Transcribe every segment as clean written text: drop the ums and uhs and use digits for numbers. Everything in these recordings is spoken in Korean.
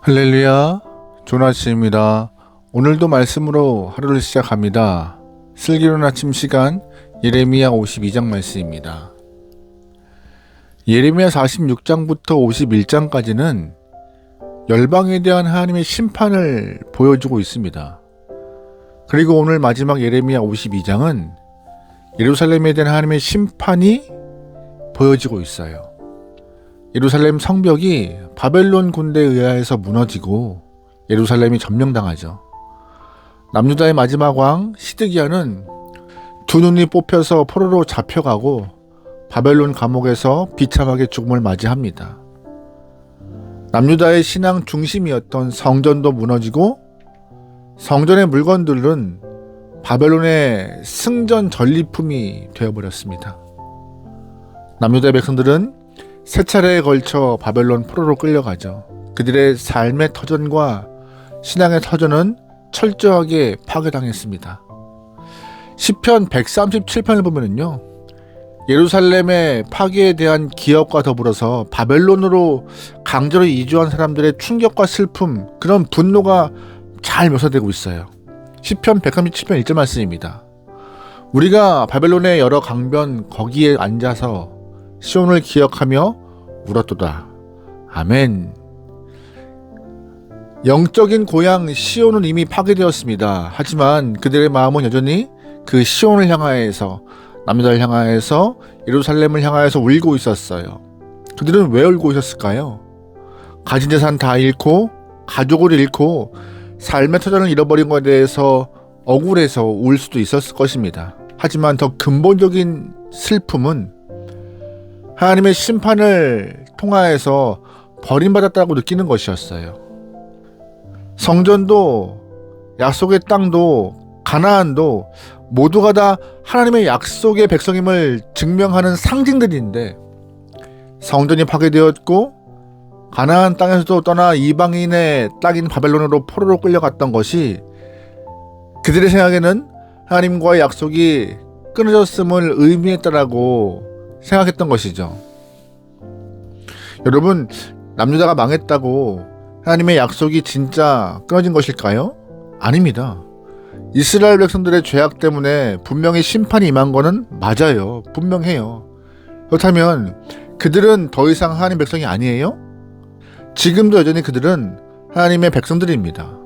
할렐루야, 좋은 아침입니다. 오늘도 말씀으로 하루를 시작합니다. 슬기로운 아침 시간 예레미야 52장 말씀입니다. 예레미야 46장부터 51장까지는 열방에 대한 하나님의 심판을 보여주고 있습니다. 그리고 오늘 마지막 예레미야 52장은 예루살렘에 대한 하나님의 심판이 보여지고 있어요. 예루살렘 성벽이 바벨론 군대에 의하여서 무너지고 예루살렘이 점령당하죠. 남유다의 마지막 왕 시드기야는 두 눈이 뽑혀서 포로로 잡혀가고 바벨론 감옥에서 비참하게 죽음을 맞이합니다. 남유다의 신앙 중심이었던 성전도 무너지고 성전의 물건들은 바벨론의 승전 전리품이 되어버렸습니다. 남유다의 백성들은 세 차례에 걸쳐 바벨론 포로로 끌려가죠. 그들의 삶의 터전과 신앙의 터전은 철저하게 파괴당했습니다. 시편 137편을 보면은요, 예루살렘의 파괴에 대한 기억과 더불어서 바벨론으로 강제로 이주한 사람들의 충격과 슬픔, 그런 분노가 잘 묘사되고 있어요. 시편 137편 1절 말씀입니다. 우리가 바벨론의 여러 강변 거기에 앉아서 시온을 기억하며 울었도다. 아멘. 영적인 고향 시온은 이미 파괴되었습니다. 하지만 그들의 마음은 여전히 그 시온을 향하여서, 남유다를 향하여서, 예루살렘을 향하여서 울고 있었어요. 그들은 왜 울고 있었을까요? 가진 재산 다 잃고 가족을 잃고 삶의 터전을 잃어버린 것에 대해서 억울해서 울 수도 있었을 것입니다. 하지만 더 근본적인 슬픔은 하나님의 심판을 통하여서 버림받았다고 느끼는 것이었어요. 성전도 약속의 땅도 가나안도 모두가 다 하나님의 약속의 백성임을 증명하는 상징들인데, 성전이 파괴되었고 가나안 땅에서도 떠나 이방인의 땅인 바벨론으로 포로로 끌려갔던 것이 그들의 생각에는 하나님과의 약속이 끊어졌음을 의미했다라고 생각했던 것이죠. 여러분, 남유다가 망했다고 하나님의 약속이 진짜 끊어진 것일까요? 아닙니다. 이스라엘 백성들의 죄악 때문에 분명히 심판이 임한 거는 맞아요. 분명해요. 그렇다면 그들은 더 이상 하나님 백성이 아니에요? 지금도 여전히 그들은 하나님의 백성들입니다.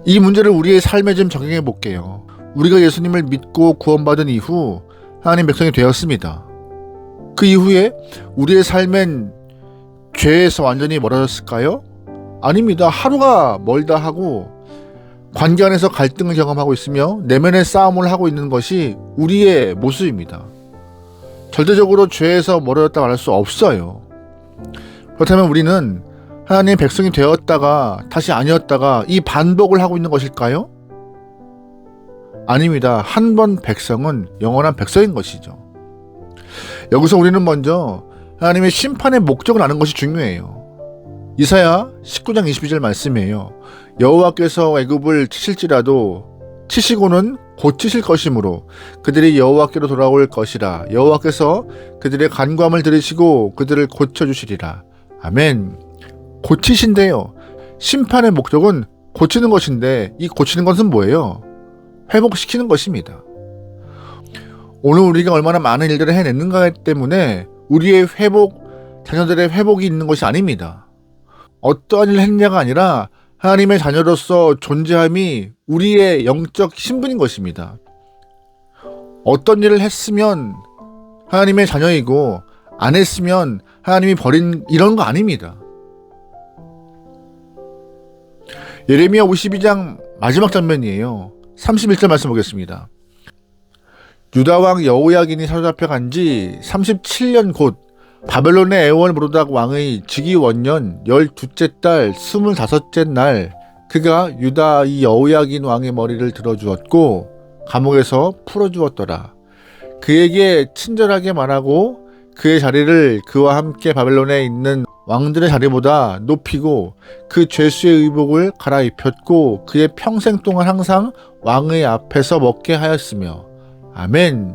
이 문제를 우리의 삶에 좀 적용해 볼게요. 우리가 예수님을 믿고 구원받은 이후 하나님 백성이 되었습니다. 그 이후에 우리의 삶엔 죄에서 완전히 멀어졌을까요? 아닙니다. 하루가 멀다 하고 관계 안에서 갈등을 경험하고 있으며 내면의 싸움을 하고 있는 것이 우리의 모습입니다. 절대적으로 죄에서 멀어졌다 말할 수 없어요. 그렇다면 우리는 하나님의 백성이 되었다가 다시 아니었다가 이 반복을 하고 있는 것일까요? 아닙니다. 한 번 백성은 영원한 백성인 것이죠. 여기서 우리는 먼저 하나님의 심판의 목적을 아는 것이 중요해요. 이사야 19장 22절 말씀이에요. 여호와께서 애굽을 치실지라도 치시고는 고치실 것이므로 그들이 여호와께로 돌아올 것이라. 여호와께서 그들의 간구함을 들으시고 그들을 고쳐주시리라. 아멘. 고치신대요. 심판의 목적은 고치는 것인데, 이 고치는 것은 뭐예요? 회복시키는 것입니다. 오늘 우리가 얼마나 많은 일들을 해냈는가 때문에 우리의 회복, 자녀들의 회복이 있는 것이 아닙니다. 어떠한 일을 했느냐가 아니라 하나님의 자녀로서 존재함이 우리의 영적 신분인 것입니다. 어떤 일을 했으면 하나님의 자녀이고 안 했으면 하나님이 버린, 이런 거 아닙니다. 예레미야 52장 마지막 장면이에요. 31절 말씀 보겠습니다. 유다왕 여호야긴이 사로잡혀간 지 37년 곧 바벨론의 애월 무로닥 왕의 즉위 원년 12째 달 25째 날 그가 유다 이 여호야긴 왕의 머리를 들어주었고 감옥에서 풀어주었더라. 그에게 친절하게 말하고 그의 자리를 그와 함께 바벨론에 있는 왕들의 자리보다 높이고 그 죄수의 의복을 갈아입혔고 그의 평생 동안 항상 왕의 앞에서 먹게 하였으며. 아멘.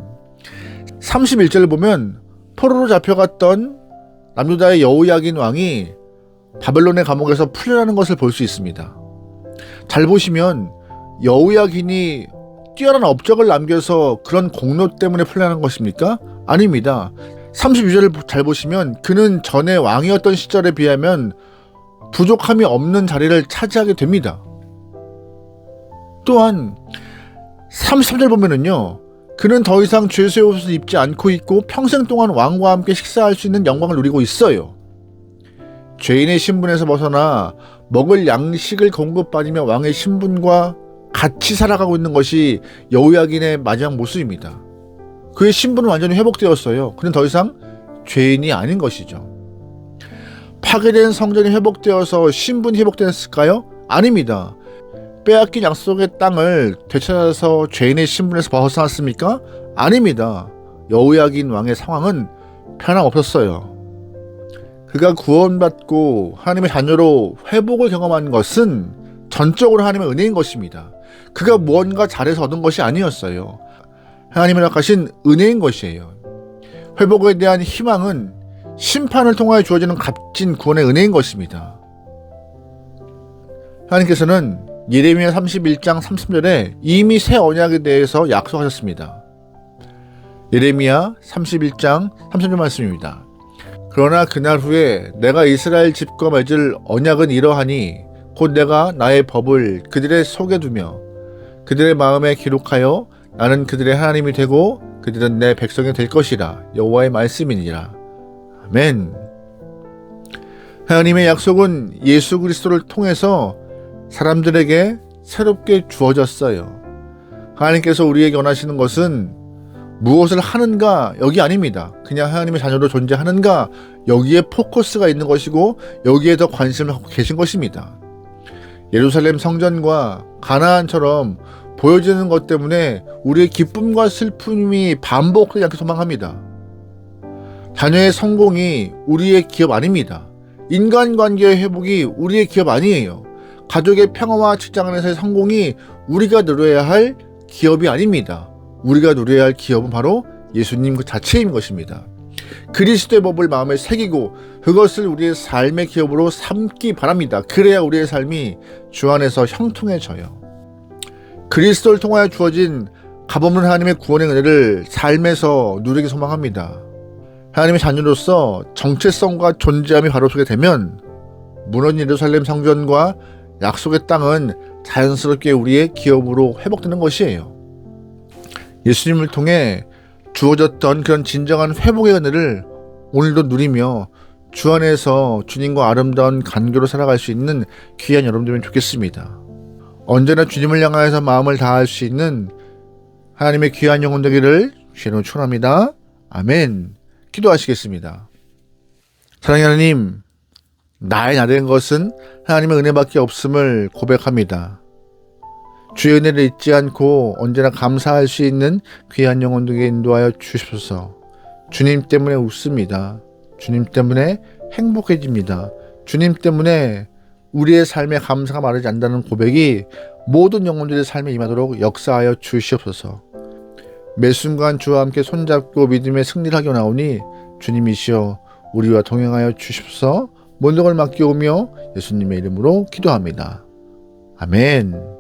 31절을 보면 포로로 잡혀갔던 남유다의 여호야긴 왕이 바벨론의 감옥에서 풀려나는 것을 볼 수 있습니다. 잘 보시면 여호야긴이 뛰어난 업적을 남겨서 그런 공로 때문에 풀려난 것입니까? 아닙니다. 32절을 잘 보시면 그는 전에 왕이었던 시절에 비하면 부족함이 없는 자리를 차지하게 됩니다. 또한 33절 보면은요, 그는 더 이상 죄수의 옷을 입지 않고 있고 평생 동안 왕과 함께 식사할 수 있는 영광을 누리고 있어요. 죄인의 신분에서 벗어나 먹을 양식을 공급받으며 왕의 신분과 같이 살아가고 있는 것이 여호야긴의 마지막 모습입니다. 그의 신분은 완전히 회복되었어요. 그는 더 이상 죄인이 아닌 것이죠. 파괴된 성전이 회복되어서 신분이 회복되었을까요? 아닙니다. 빼앗긴 약속의 땅을 되찾아서 죄인의 신분에서 벗어났습니까? 아닙니다. 여호야긴 왕의 상황은 변함없었어요. 그가 구원받고 하나님의 자녀로 회복을 경험한 것은 전적으로 하나님의 은혜인 것입니다. 그가 무언가 잘해서 얻은 것이 아니었어요. 하나님이 허락하신 은혜인 것이에요. 회복에 대한 희망은 심판을 통하여 주어지는 값진 구원의 은혜인 것입니다. 하나님께서는 예레미야 31장 30절에 이미 새 언약에 대해서 약속하셨습니다. 예레미야 31장 30절 말씀입니다. 그러나 그날 후에 내가 이스라엘 집과 맺을 언약은 이러하니 곧 내가 나의 법을 그들의 속에 두며 그들의 마음에 기록하여 나는 그들의 하나님이 되고 그들은 내 백성이 될 것이라. 여호와의 말씀이니라. 아멘. 하나님의 약속은 예수 그리스도를 통해서 사람들에게 새롭게 주어졌어요. 하나님께서 우리에게 원하시는 것은 무엇을 하는가 여기 아닙니다. 그냥 하나님의 자녀로 존재하는가 여기에 포커스가 있는 것이고 여기에 더 관심을 갖고 계신 것입니다. 예루살렘 성전과 가나안처럼 보여지는 것 때문에 우리의 기쁨과 슬픔이 반복되지 않게 소망합니다. 자녀의 성공이 우리의 기업 아닙니다. 인간관계의 회복이 우리의 기업 아니에요. 가족의 평화와 직장 안에서의 성공이 우리가 누려야 할 기업이 아닙니다. 우리가 누려야 할 기업은 바로 예수님 그 자체인 것입니다. 그리스도의 법을 마음에 새기고 그것을 우리의 삶의 기업으로 삼기 바랍니다. 그래야 우리의 삶이 주 안에서 형통해져요. 그리스도를 통하여 주어진 값없는 하나님의 구원의 은혜를 삶에서 누리기 소망합니다. 하나님의 자녀로서 정체성과 존재함이 바로 서게 되면 무너진 예루살렘 성전과 약속의 땅은 자연스럽게 우리의 기업으로 회복되는 것이에요. 예수님을 통해 주어졌던 그런 진정한 회복의 은혜를 오늘도 누리며 주 안에서 주님과 아름다운 간교로 살아갈 수 있는 귀한 여러분들이면 좋겠습니다. 언제나 주님을 향하여서 마음을 다할 수 있는 하나님의 귀한 영혼 되기를 주님으로 축원합니다. 아멘. 기도하시겠습니다. 사랑하는 하나님, 나의 나된 것은 하나님의 은혜밖에 없음을 고백합니다. 주의 은혜를 잊지 않고 언제나 감사할 수 있는 귀한 영혼 되게 인도하여 주십소서. 주님 때문에 웃습니다. 주님 때문에 행복해집니다. 주님 때문에 우리의 삶에 감사가 마르지 않는다는 고백이 모든 영혼들의 삶에 임하도록 역사하여 주시옵소서. 매 순간 주와 함께 손잡고 믿음의 승리를 하게 나오니 주님이시여 우리와 동행하여 주십소서. 모든 걸 맡기오며 예수님의 이름으로 기도합니다. 아멘.